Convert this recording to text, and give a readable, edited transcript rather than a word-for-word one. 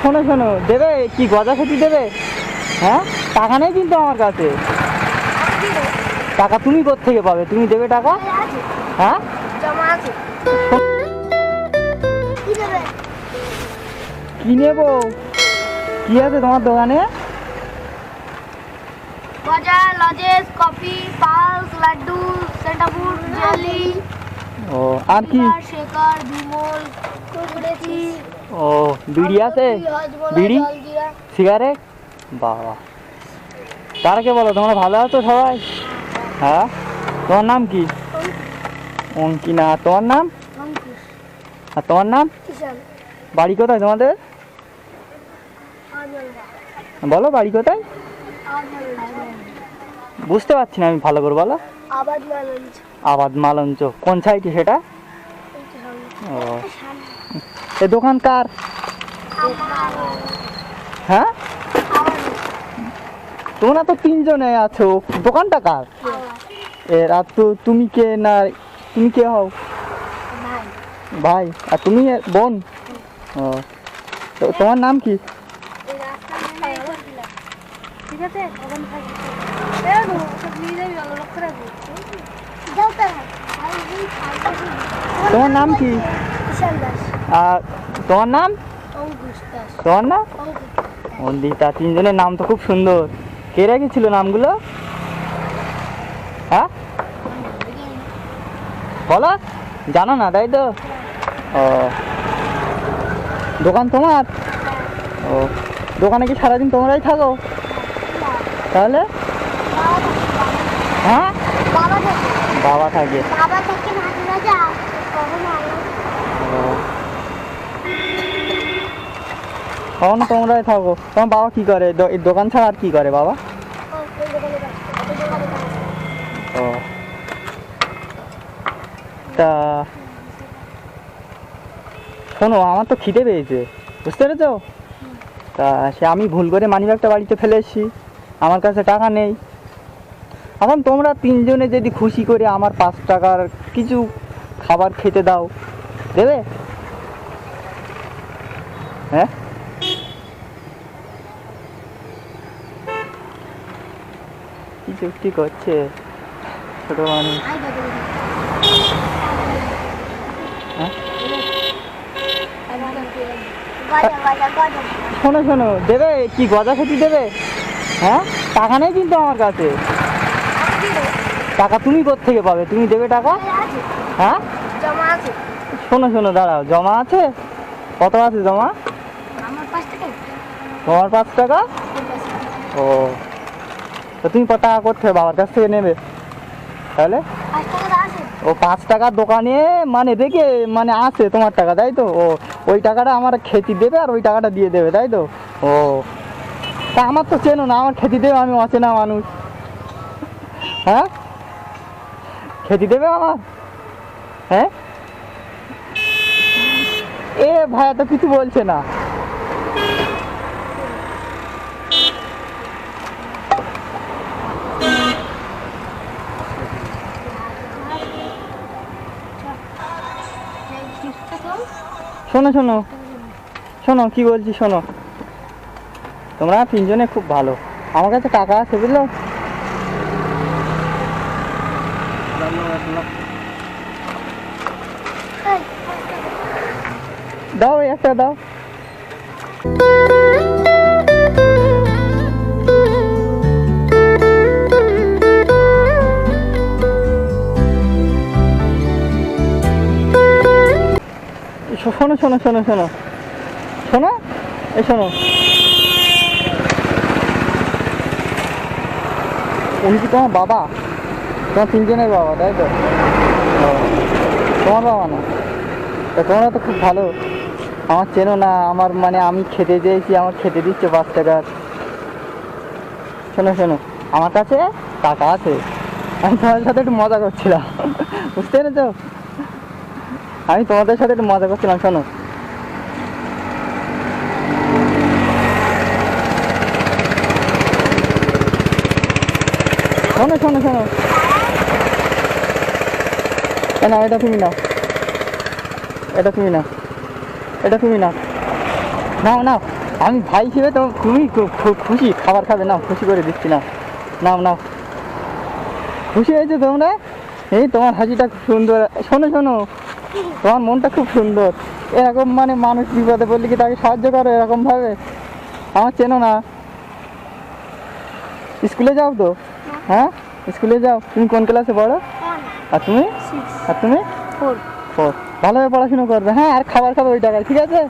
শোনো শোনো, দেবে কি গজা খেতে দেবে? হ্যাঁ, টাকা নেই কিন্তু আমার কাছে। টাকা তুমি কোত্থেকে পাবে? তুমি দেবে টাকা? হ্যাঁ, কি নেবো? কি আছে তোমার দোকানে? গজা, লজেস, কফি, পালস, লাড্ডু, সেন্টাফুড, জেলি, ও আর কি? শেকার, বিমল, কুরকুরে, ও বিড়ি আছে? বিড়ি, সিগারেট? বাবা, তারাকে বলো তোমরা ভালো আছো সবাই? হ্যাঁ, তোমার নাম কি? অঙ্কিনা। তোমার নাম? আর তোমার নাম? বাড়ি কোথায় তোমাদের? বলো বাড়ি কোথায়? বুঝতে পারছি না আমি ভালো করে, বলো। আবাদ মালঞ্চ কোন সাইডে সেটা? ও, এ দোকান কার? হ্যাঁ, তোমরা তো তিনজনে আছো, দোকানটা কার? এর আর তো তুমি কে? না তুমি কে হও? ভাই। আর তুমি বোন? ও, তো তোমার নাম কি? তোমার নাম কি? আর তোমার নাম? তোমার নাম অন্দিতা। তিনজনের নাম তো খুব সুন্দর। কে রেখেছিল নামগুলো? হ্যাঁ, বলো। জানো না তাই তো? ও, দোকান তোমার? ও, দোকানে কি সারাদিন তোমরাই থাকো তাহলে? হ্যাঁ, বাবা থাকে। কখন তোমরাই থাকো? তোমার বাবা কি করে? এই দোকান ছাড়া আর কি করে বাবা? ও, তা শোনো, আমার তো খিদে পেয়েছে, বুঝতে পেরেছো? তা সে আমি ভুল করে মানিব্যাগটা বাড়িতে ফেলে এসেছি, আমার কাছে টাকা নেই। এখন তোমরা তিনজনে যদি খুশি করে আমার 5 টাকার কিছু খাবার খেতে দাও, দেবে? হ্যাঁ, কি চুক্তি করছে ছোট মানুষ? হ্যাঁ, শোনো শোনো, দেবে কি গজা খেতে দেবে? হ্যাঁ, টাকা নেই কিন্তু আমার কাছে। টাকা তুমি কোত্থেকে পাবে? তুমি দেবে টাকা? হ্যাঁ, শোনো শোনো, দাঁড়াও। জমা আছে? কত আছে জমা? তোমার 5 টাকা? ও, তো তুমি কত টাকা করতে হবে? বাবার কাছ থেকে নেবে তাহলে? ও 5 টাকার দোকানে মানে রেখে মানে আছে তোমার টাকা, তাই তো? ও, ওই টাকাটা আমার খেতে দেবে আর ওই টাকাটা দিয়ে দেবে, তাই তো? ও, তা আমার তো চেনো না, আমার খেতে দেবে? আমি অচেনা মানুষ। হ্যাঁ, খেতে দেবে আমার? হ্যাঁ, এ ভাইয়া তো কিছু বলছে না। শোনো শোনো শোনো, কি বলছি শোনো। তোমরা তিনজনে খুব ভালো, আমার কাছে টাকা আছে বুঝলো? দাও, এই একটা দাও। শোনো শোনো শোনো শোনো শোনো, এই শোনো, উনি কি তোমার বাবা? তোমার তিনজনের বাবা, তাই তো? তোমার বাবা না? তা তোমরা তো খুব ভালো, আমার চেনো না, আমার মানে আমি খেতে চেয়েছি, আমার খেতে দিচ্ছে 5 টাকার। শোনো শোনো, আমার কাছে টাকা আছে, আমি তোমাদের সাথে একটু মজা করছিলাম, বুঝতে পেরেছো? আমি তোমাদের সাথে একটু মজা করছিলাম। শোনো, শোনো শোনো শোনো, না এটা তুমি নাও, এটা তুমি নাও, এটা তুমি নাও, নাও নাও, আমি ভাই হিসেবে তো তুমি খুব খুশি, খাবার খাবে, নাও খুশি করে দিচ্ছি, নাও নাও নাও। খুশি হয়েছে তোমরা? এই তোমার হাসিটা খুব সুন্দর। শোনো শোনো, তোমার মনটা খুব সুন্দর। এরকম মানে মানুষ বিপদে পড়লে কি তাকে সাহায্য করো এরকম ভাবে? আমার চেনো না? স্কুলে যাও তো? হ্যাঁ স্কুলে যাও। তুমি কোন ক্লাসে পড়ো? আর তুমি? আর তুমি? 4 ও, ভালোভাবে পড়াশুনো করবে, হ্যাঁ, আর খাবার খাবে ওই টাকায়, ঠিক আছে?